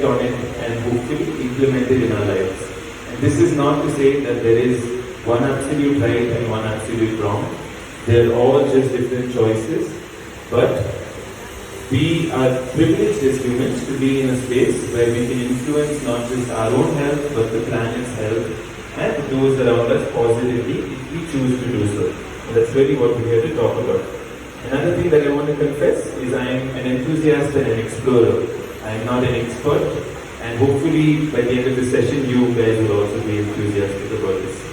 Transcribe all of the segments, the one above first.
on it and hopefully implement it in our lives. And this is not to say that there is one absolute right and one absolute wrong. They are all just different choices, but we are privileged as humans to be in a space where we can influence not just our own health, but the planet's health and those around us positively if we choose to do so. And that's really what we're here to talk about. Another thing that I want to confess is I am an enthusiast and an explorer. I am not an expert, and hopefully by the end of the session you guys will also be enthusiastic about this.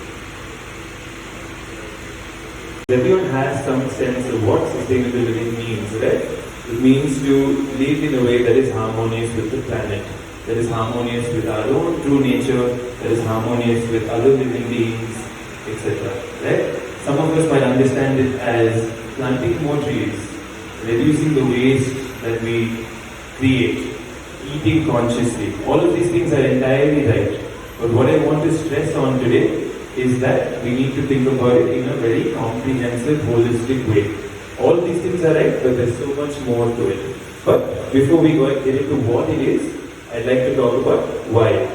Everyone has some sense of what sustainable living means, right? It means to live in a way that is harmonious with the planet, that is harmonious with our own true nature, that is harmonious with other living beings, etc. Right? Some of us might understand it as planting more trees, reducing the waste that we create, eating consciously. All of these things are entirely right. But what I want to stress on today is that we need to think about it in a very comprehensive, holistic way. All these things are right, but there's so much more to it. But before we get into what it is, I'd like to talk about why.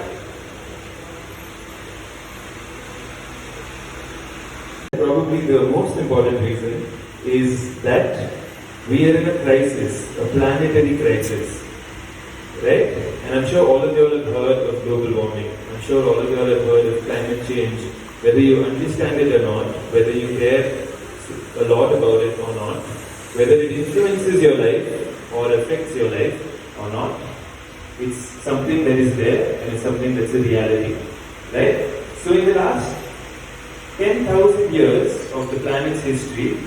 Probably the most important reason is that we are in a crisis, a planetary crisis, right? And I'm sure all of you all have heard of global warming. I'm sure all of you all have heard of climate change. Whether you understand it or not, whether you care a lot about it or not, whether it influences your life or affects your life or not, it's something that is there and it's something that's a reality, right? So in the last 10,000 years of the planet's history,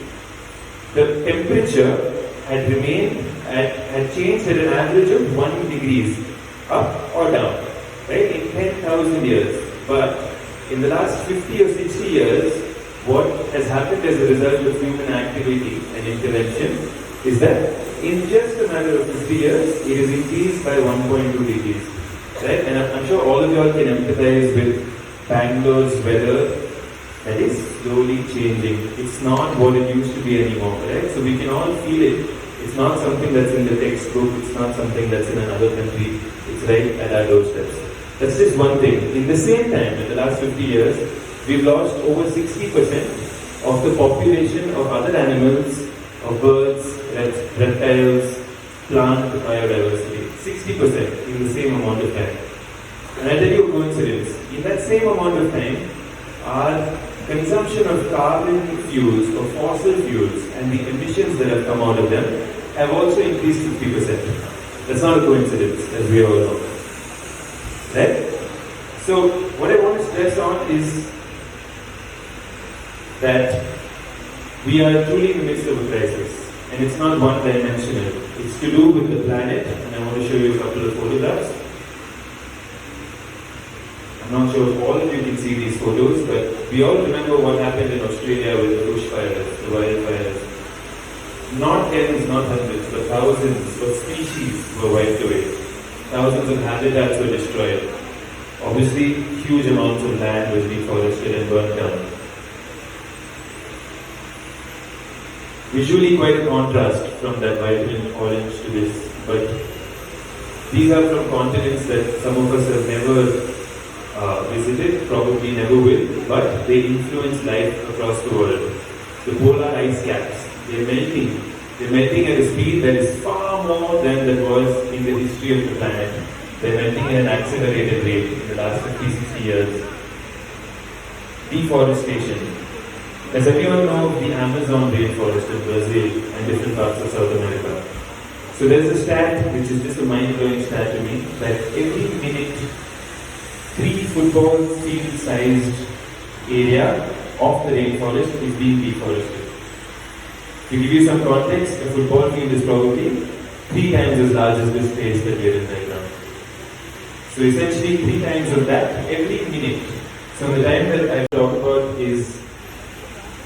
the temperature had changed at an average of 1 degree up or down, right, in 10,000 years. But in the last 50 or 60 years, what has happened as a result of human activity and intervention is that in just a matter of 50 years, it has increased by 1.2 degrees, right? And I'm sure all of you all can empathize with Bangalore's weather that is slowly changing. It's not what it used to be anymore, right? So we can all feel it. It's not something that's in the textbook. It's not something that's in another country. It's right at our doorsteps. That's just one thing. In the same time, in the last 50 years, we've lost over 60% of the population of other animals, of birds, reptiles, plant biodiversity. 60% in the same amount of time. And I'll tell you a coincidence. In that same amount of time, our consumption of carbon fuels or fossil fuels and the emissions that have come out of them have also increased 50%. That's not a coincidence, as we all know. Right? So, what I want to stress on is that we are truly in the midst of a crisis. And it's not one-dimensional. It's to do with the planet, and I want to show you a couple of photographs. I'm not sure if all of you can see these photos, but we all remember what happened in Australia with the bushfires, the wildfires. Not tens, not hundreds, but thousands of species were wiped away. Thousands of habitats were destroyed. Obviously, huge amounts of land was deforested and burnt down. Visually quite a contrast from that vibrant orange to this, but these are from continents that some of us have never visited, probably never will, but they influence life across the world. The polar ice caps, they're melting. They're melting at a speed that is far more than that was in the history of the planet. They're melting at an accelerated rate in the last 50-60 years. Deforestation. As everyone knows, the Amazon rainforest in Brazil and different parts of South America. So there's a stat, which is just a mind-blowing stat to me, that every minute 3 football field-sized area of the rainforest is being deforested. To give you some context, a football field is probably 3 times as large as this space that we are in right now. So essentially 3 times of that every minute. So the time that I talk about is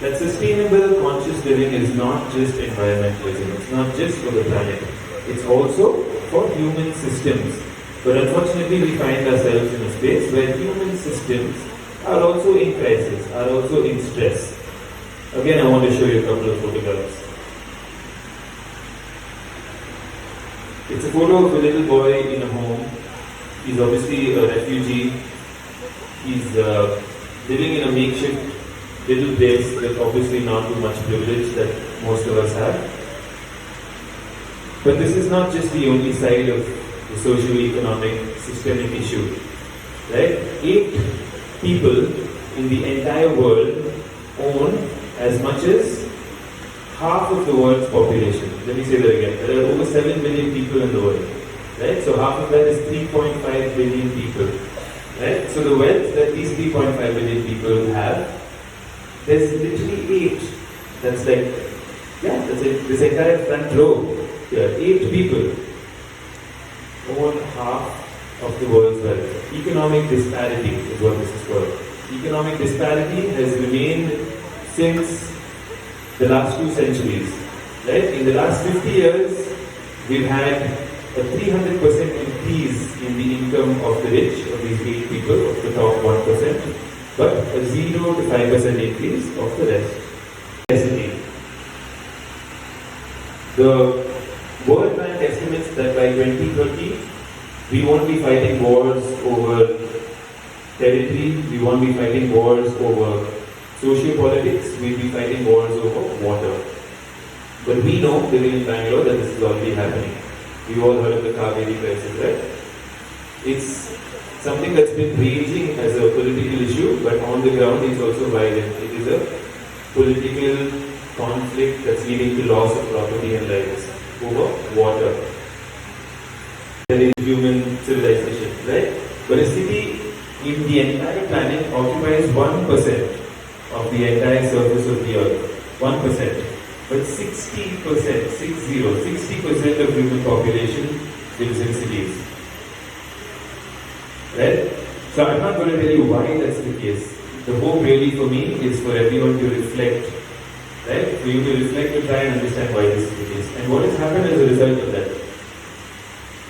that sustainable conscious living is not just environmentalism, it's not just for the planet, it's also for human systems. But unfortunately we find ourselves in a space where human systems are also in crisis, are also in stress. Again, I want to show you a couple of photographs. It's a photo of a little boy in a home He's obviously a refugee. He's living in a makeshift little place with obviously not too much privilege that most of us have. But this is not just the only side of the socio-economic systemic issue. Right? 8 people in the entire world own as much as half of the world's population. Let me say that again. There are over 7 billion people in the world. Right? So half of that is 3.5 billion people. Right? So the wealth that these 3.5 billion people have, there's literally 8. That's like, that's it. This entire front row here, 8 people own half of the world's wealth. Economic disparity is what this is called. Economic disparity has remained since the last 2 centuries. Right? In the last 50 years, we've had a 300% increase in the income of the rich, of these 8 people, of the top 1%, but a 0 to 5% increase of the rest. The World Bank estimates that by 2030, we won't be fighting wars over territory, we won't be fighting wars over socio-politics, we'll be fighting wars over water. But we know, living in Bangalore, that this is already happening. We've all heard of the Kaveri crisis, right? It's something that's been raging as a political issue, but on the ground it's also violent. It is a political conflict that's leading to loss of property and lives over water. There is human civilization, right? But a city in the entire planet occupies 1% of the entire surface of the earth. 1%. But 60% of human population lives in cities. Right? So I'm not going to tell you why that's the case. The hope really for me is for everyone to reflect. Right? For you to reflect to try and understand why this is the case. And what has happened as a result of that?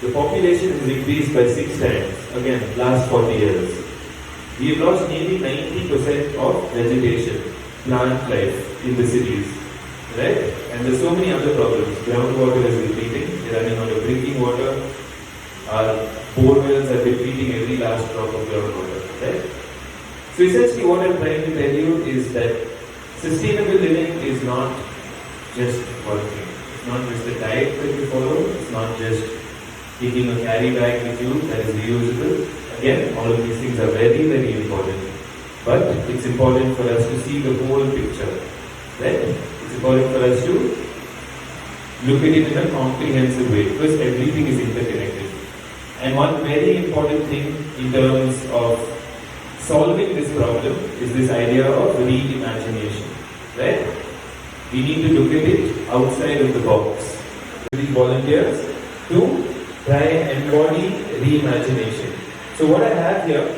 The population has increased by 6 times. Again, last 40 years. We have lost nearly 90% of vegetation, plant life in the cities. Right? And there's so many other problems. Groundwater is depleting, we're running out of drinking water. Our bore wells are depleting every last drop of groundwater. Right? So essentially what I'm trying to tell you is that sustainable living is not just one thing. It's not just a diet that you follow, it's not just taking a carry bag with you that is reusable. Again, all of these things are very, very important. But it's important for us to see the whole picture. Right? It's important for us to look at it in a comprehensive way because everything is interconnected. And one very important thing in terms of solving this problem is this idea of reimagination. Right? We need to look at it outside of the box. These volunteers to try and embody reimagination. So what I have here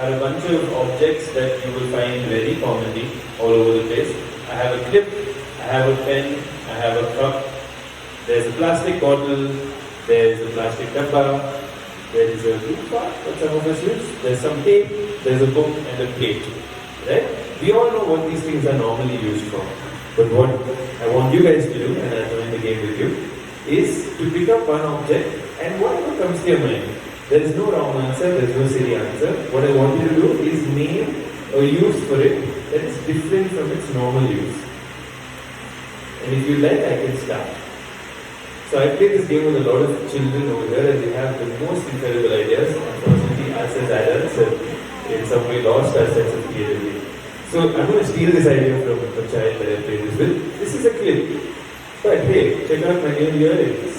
are a bunch of objects that you will find very commonly all over the place. I have a clip, I have a pen, I have a cup, there's a plastic bottle, there's a plastic dabba, there is a loofah that some of us use, there's some tape, there's a book and a plate. Right? We all know what these things are normally used for. But what I want you guys to do, and I'll join the game with you, is to pick up one object and whatever comes to your mind. There is no wrong answer, there is no silly answer. What I want you to do is name a use for it that is different from its normal use. And if you like, I can start. So I play this game with a lot of children over here and they have the most incredible ideas. Unfortunately, us as adults have in some way lost our sense of creativity. So I'm going to steal this idea from a child that I played this with. This is a clip. But hey, check out my new earrings.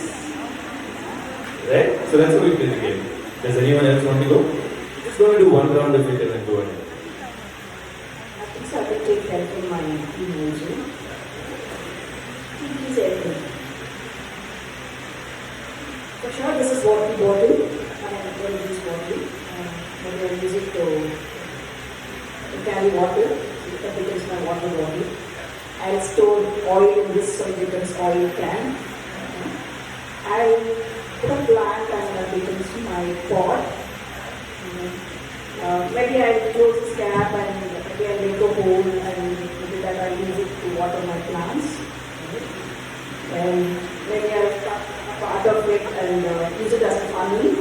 Right? So that's how we play the game. Does anyone else want to go? Just going to do one round of it and then go ahead. I think so I can take help from my emoji. Please everything. For sure, this is water bottle. I am going to use bottle. Maybe I'll use it to carry water. That becomes my water bottle. I'll store oil in this so it becomes oil can. I'll put a plant and that becomes my pot. Maybe I'll close this cap and maybe I'll make a hole and maybe that I'll use it to water my plants. And maybe I'll cut a part of it and use it as a funnel.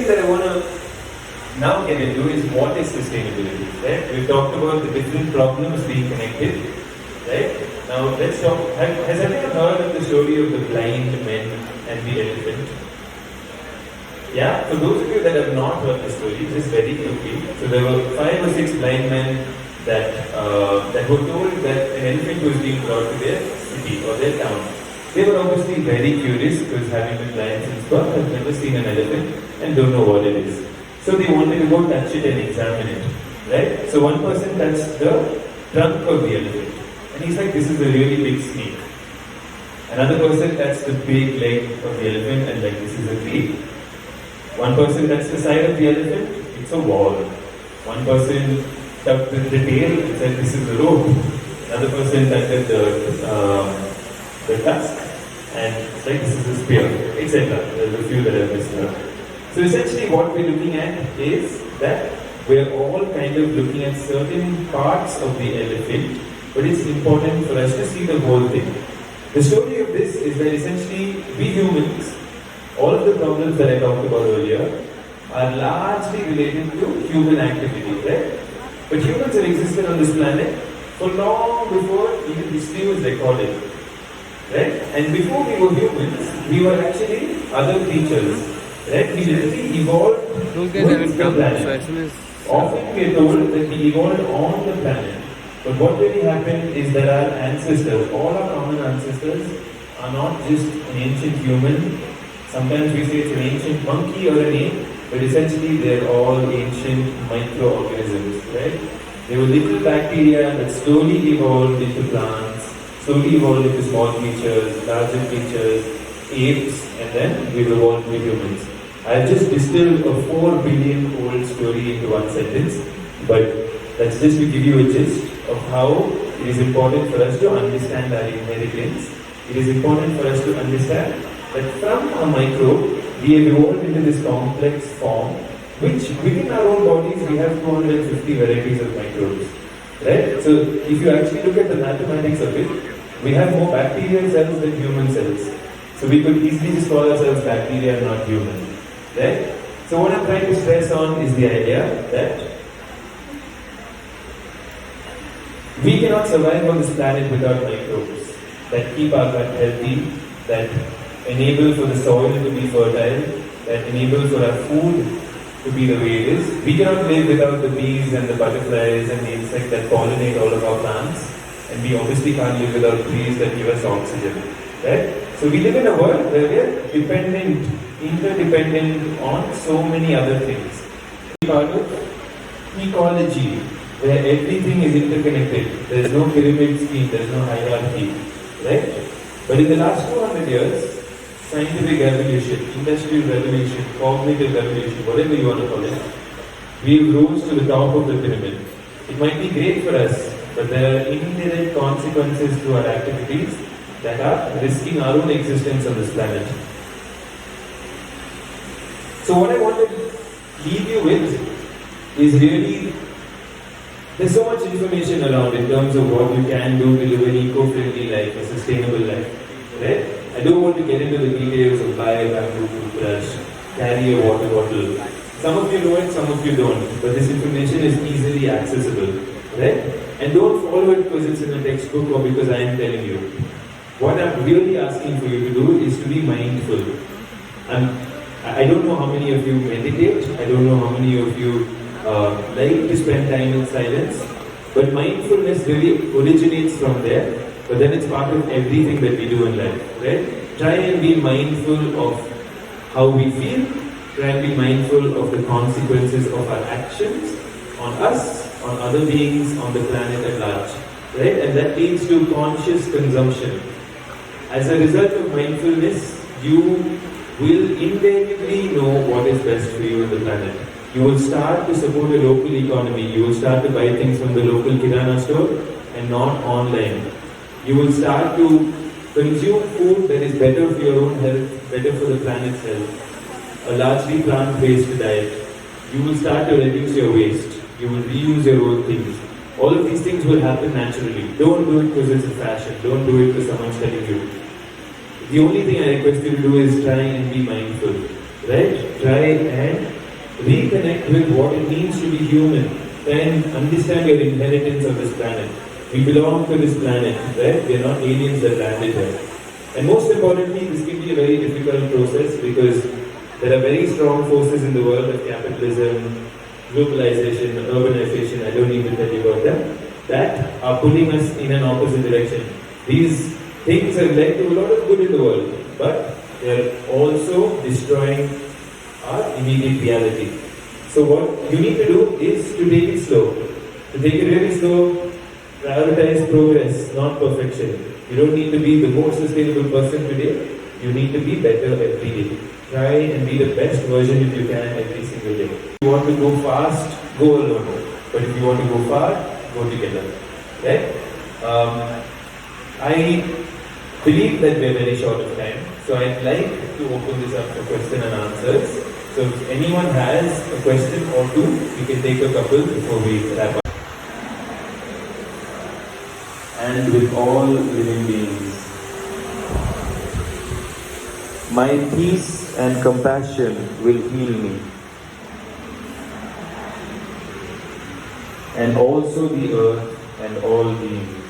that I want to now get into is what is sustainability, right? We've talked about the different problems being connected, right? Now let's talk, has anyone heard of the story of the blind men and the elephant? Yeah, for those of you that have not heard the story, just very quickly. So there were 5 or 6 blind men that were told that an elephant was being brought to their city or their town. They were obviously very curious because having been blind since birth, have never seen an elephant and don't know what it is. So they wanted to go touch it and examine it, right? So one person touched the trunk of the elephant and he's like, this is a really big snake. Another person touched the big leg of the elephant and like, this is a tree. One person touched the side of the elephant, it's a wall. One person touched the tail and said, this is a rope. Another person touched the tusk and it's like, this is a spear, etc. There's a few that I've missed out. So essentially what we're looking at is that we're all kind of looking at certain parts of the elephant, but it's important for us to see the whole thing. The story of this is that essentially we humans, all of the problems that I talked about earlier are largely related to human activity, right? But humans have existed on this planet for long before even history was recorded, right? And before we were humans, we were actually other creatures, right? We literally evolved with the planet. Often we are told that we evolved on the planet. But what really happened is that our ancestors, all our common ancestors, are not just an ancient human. Sometimes we say it's an ancient monkey or an ape, but essentially they're all ancient microorganisms, right? They were little bacteria that slowly evolved into plants, slowly evolved into small creatures, larger creatures, apes, and then we've evolved to humans. I've just distilled a 4 billion old story into one sentence, but that's just to give you a gist of how it is important for us to understand our inheritance. It is important for us to understand that from a microbe, we have evolved into this complex form, which within our own bodies, we have 250 varieties of microbes. Right? So if you actually look at the mathematics of it, we have more bacterial cells than human cells. So we could easily just call ourselves bacteria, not human. Right? So what I'm trying to stress on is the idea that we cannot survive on this planet without microbes that keep our gut healthy, that enable for the soil to be fertile, that enable for our food to be the way it is. We cannot live without the bees and the butterflies and the insects that pollinate all of our plants, and we obviously can't live without trees that give us oxygen. Right? So we live in a world where we are dependent, interdependent on so many other things. We part of ecology, where everything is interconnected. There is no pyramid scheme, there is no hierarchy. Right? But in the last 200 years, scientific revolution, industrial revolution, cognitive revolution, whatever you want to call it, we rose to the top of the pyramid. It might be great for us, but there are indirect consequences to our activities that are risking our own existence on this planet. So what I want to leave you with is really, there's so much information around in terms of what you can do to live an eco-friendly life, a sustainable life, right? I don't want to get into the details of buy a bamboo toothbrush, carry a water bottle. Some of you know it, some of you don't, but this information is easily accessible, right? And don't follow it because it's in a textbook or because I am telling you. What I'm really asking for you to do is to be mindful. I don't know how many of you meditate, I don't know how many of you like to spend time in silence, but mindfulness really originates from there. But then it's part of everything that we do in life, right? Try and be mindful of how we feel. Try and be mindful of the consequences of our actions on us, on other beings, on the planet at large, right? And that leads to conscious consumption. As a result of mindfulness, you will invariably know what is best for you on the planet. You will start to support a local economy. You will start to buy things from the local kirana store and not online. You will start to consume food that is better for your own health, better for the planet's health. A largely plant-based diet. You will start to reduce your waste. You will reuse your own things. All of these things will happen naturally. Don't do it because it's a fashion. Don't do it because someone's telling you. The only thing I request you to do is try and be mindful. Right? Try and reconnect with what it means to be human. Try and understand your inheritance of this planet. We belong to this planet, right? We are not aliens that landed here. And most importantly, this can be a very difficult process because there are very strong forces in the world of capitalism, globalization, urbanization, I don't need to tell you about them, that are pulling us in an opposite direction. These things have led to a lot of good in the world, but they are also destroying our immediate reality. So what you need to do is to take it slow. To take it really slow, prioritize progress, not perfection. You don't need to be the most sustainable person today. You need to be better every day. Try and be the best version if you can every single day. If you want to go fast, go alone. But if you want to go far, go together. Right? I believe that we're very short of time. So I'd like to open this up for question and answers. So if anyone has a question or two, we can take a couple before we wrap up. And with all living beings, my peace and compassion will heal me, and also the earth and all beings.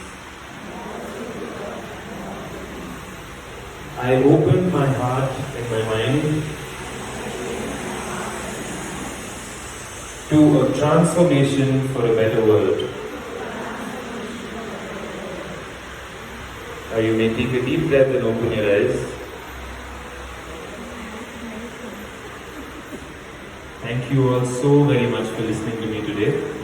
I open my heart and my mind to a transformation for a better world. You may take a deep breath and open your eyes. Thank you all so very much for listening to me today.